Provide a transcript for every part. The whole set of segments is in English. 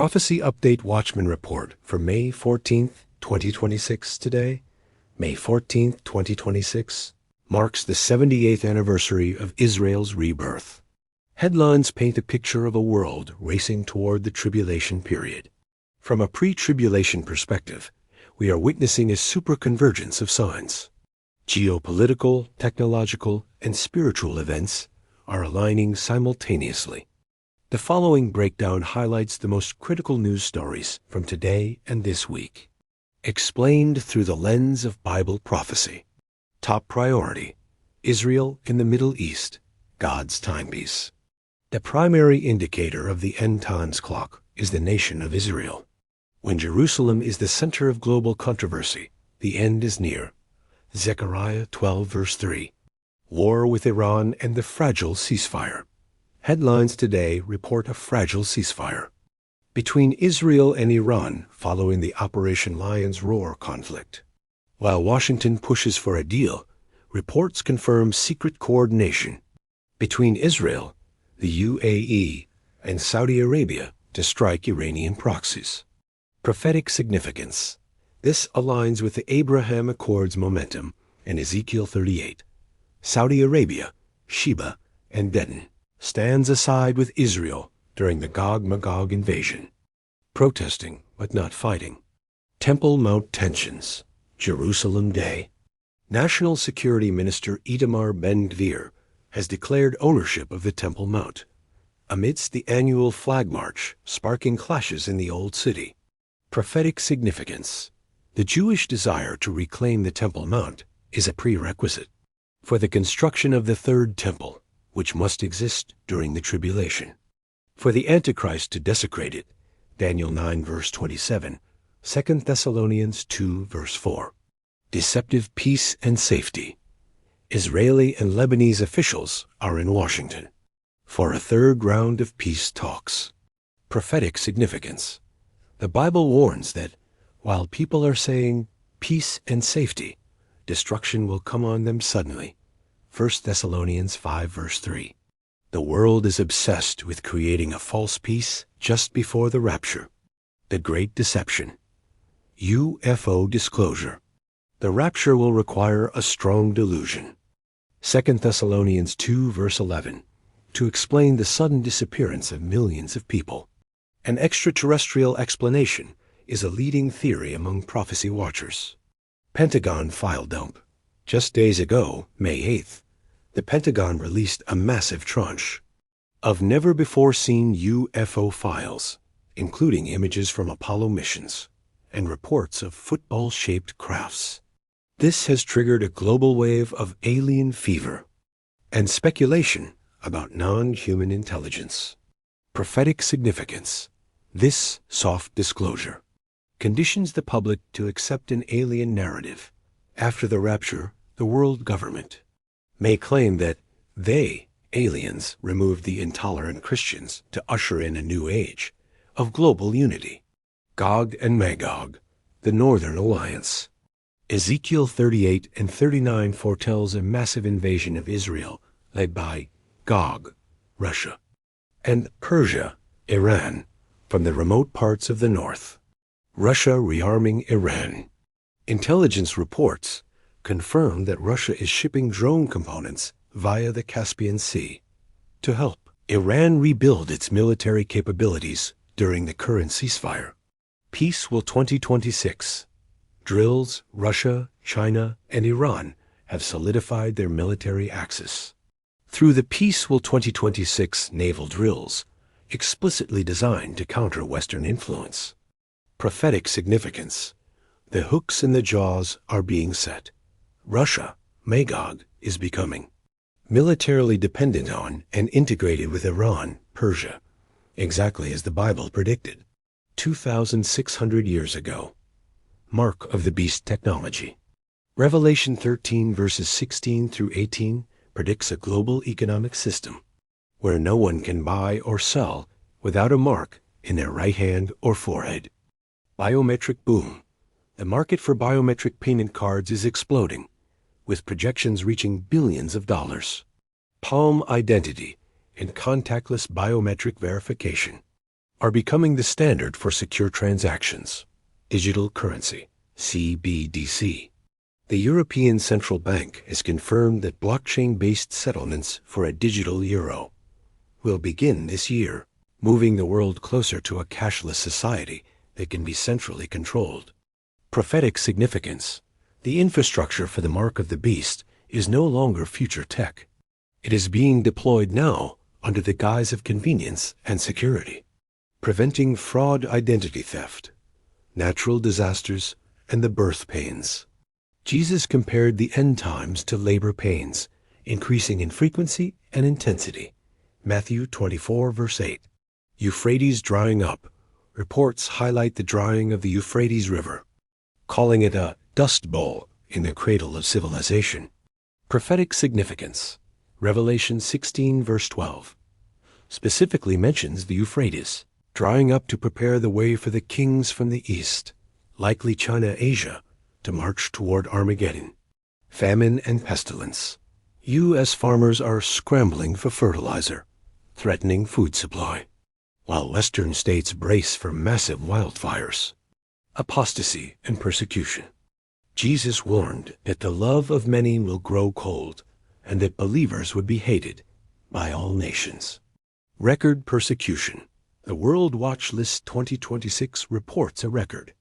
Prophecy Update Watchman Report for May 14th, 2026 today. May 14th, 2026 marks the 78th anniversary of Israel's rebirth. Headlines paint a picture of a world racing toward the tribulation period. From a pre-tribulation perspective, we are witnessing a superconvergence of signs. Geopolitical, technological, and spiritual events are aligning simultaneously. The following breakdown highlights the most critical news stories from today and this week, explained through the lens of Bible prophecy. Top priority: Israel in the Middle East, God's timepiece. The primary indicator of the end times clock is the nation of Israel. When Jerusalem is the center of global controversy, the end is near. Zechariah 12 verse 3. War with Iran and the fragile ceasefire. Headlines today report a fragile ceasefire between Israel and Iran following the Operation Lion's Roar conflict. While Washington pushes for a deal, reports confirm secret coordination between Israel, the UAE, and Saudi Arabia to strike Iranian proxies. Prophetic significance. This aligns with the Abraham Accords momentum in Ezekiel 38. Saudi Arabia, Sheba, and Dedan stands aside with Israel during the Gog and Magog invasion, protesting but not fighting. Temple Mount tensions. Jerusalem Day. National Security Minister Itamar Ben-Gvir has declared ownership of the Temple Mount, amidst the annual flag march sparking clashes in the Old City. Prophetic significance. The Jewish desire to reclaim the Temple Mount is a prerequisite for the construction of the Third Temple, which must exist during the tribulation. For the Antichrist to desecrate it, Daniel 9 verse 27, 2 Thessalonians 2 verse 4. Deceptive peace and safety. Israeli and Lebanese officials are in Washington for a third round of peace talks. Prophetic significance. The Bible warns that while people are saying peace and safety, destruction will come on them suddenly. 1 Thessalonians 5 verse 3. The world is obsessed with creating a false peace just before the rapture. The Great Deception. UFO disclosure. The rapture will require a strong delusion. 2 Thessalonians 2 verse 11. To explain the sudden disappearance of millions of people. An extraterrestrial explanation is a leading theory among prophecy watchers. Pentagon file dump. Just days ago, May 8th, the Pentagon released a massive tranche of never-before-seen UFO files, including images from Apollo missions and reports of football-shaped crafts. This has triggered a global wave of alien fever and speculation about non-human intelligence. Prophetic significance. This soft disclosure conditions the public to accept an alien narrative. After the rapture, the world government may claim that they, aliens, removed the intolerant Christians to usher in a new age of global unity. Gog and Magog, the Northern Alliance. Ezekiel 38 and 39 foretells a massive invasion of Israel led by Gog, Russia, and Persia, Iran, from the remote parts of the north. Russia rearming Iran. Intelligence reports confirm that Russia is shipping drone components via the Caspian Sea to help Iran rebuild its military capabilities during the current ceasefire. Peace will 2026. Drills. Russia, China, and Iran have solidified their military axis through the Peace Will 2026 naval drills, explicitly designed to counter Western influence. Prophetic significance. The hooks in the jaws are being set. Russia, Magog, is becoming militarily dependent on and integrated with Iran, Persia, exactly as the Bible predicted 2,600 years ago. Mark of the Beast technology. Revelation 13 verses 16 through 18 predicts a global economic system where no one can buy or sell without a mark in their right hand or forehead. Biometric boom. The market for biometric payment cards is exploding, with projections reaching billions of dollars. Palm identity and contactless biometric verification. are becoming the standard for secure transactions. Digital currency, CBDC. The European Central Bank has confirmed that blockchain-based settlements for a digital euro will begin this year, moving the world closer to a cashless society that can be centrally controlled. Prophetic significance. The infrastructure for the mark of the beast is no longer future tech. It is being deployed now under the guise of convenience and security, preventing fraud, identity theft, natural disasters, and the birth pains. Jesus compared the end times to labor pains, increasing in frequency and intensity. Matthew 24, verse 8. Euphrates drying up. Reports highlight the drying of the Euphrates River, calling it a dust bowl in the cradle of civilization. Prophetic significance. Revelation 16, verse 12, specifically mentions the Euphrates drying up to prepare the way for the kings from the east, likely China, Asia, to march toward Armageddon. Famine and pestilence. U.S. farmers are scrambling for fertilizer, threatening food supply, while Western states brace for massive wildfires. Apostasy and persecution. Jesus warned that the love of many will grow cold, and that believers would be hated by all nations. Record persecution. The World Watch List 2026 reports a record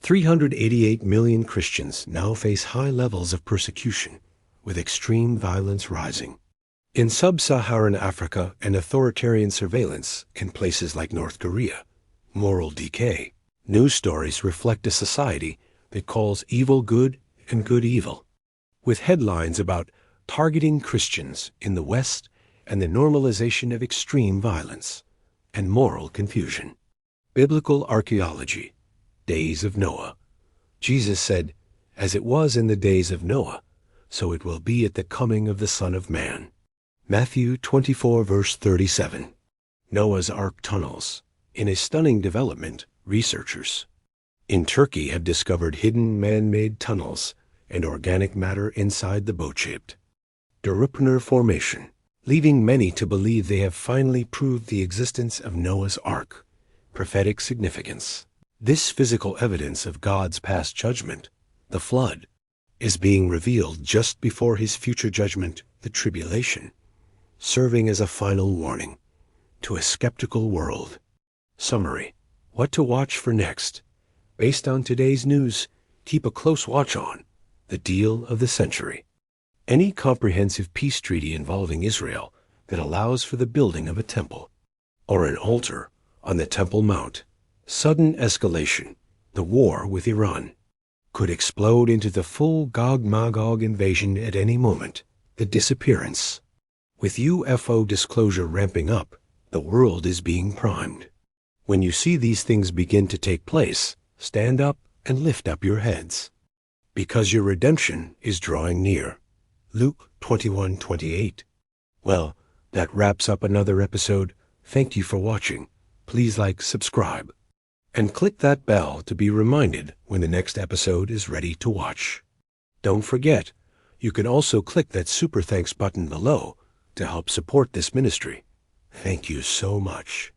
388 million Christians now face high levels of persecution, with extreme violence rising. In sub-Saharan Africa and authoritarian surveillance in places like North Korea, moral decay. News stories reflect a society that calls evil good and good evil, with headlines about targeting Christians in the West and the normalization of extreme violence and moral confusion. Biblical archaeology. Days of Noah. Jesus said, "As it was in the days of Noah, so it will be at the coming of the Son of Man." Matthew 24, verse 37. Noah's Ark tunnels. In a stunning development, researchers in Turkey have discovered hidden man-made tunnels and organic matter inside the boat-shaped Dorupner Formation, leading many to believe they have finally proved the existence of Noah's Ark. Prophetic significance. This physical evidence of God's past judgment, the flood, is being revealed just before his future judgment, the tribulation, serving as a final warning to a skeptical world. Summary. What to watch for next. Based on today's news, keep a close watch on the deal of the century. Any comprehensive peace treaty involving Israel that allows for the building of a temple or an altar on the Temple Mount. Sudden escalation. The war with Iran could explode into the full Gog and Magog invasion at any moment. The disappearance. With UFO disclosure ramping up, the world is being primed. When you see these things begin to take place, stand up and lift up your heads, because your redemption is drawing near. Luke 21:28. Well, that wraps up another episode. Thank you for watching. Please like, subscribe, and click that bell to be reminded when the next episode is ready to watch. Don't forget, you can also click that super thanks button below to help support this ministry. Thank you so much.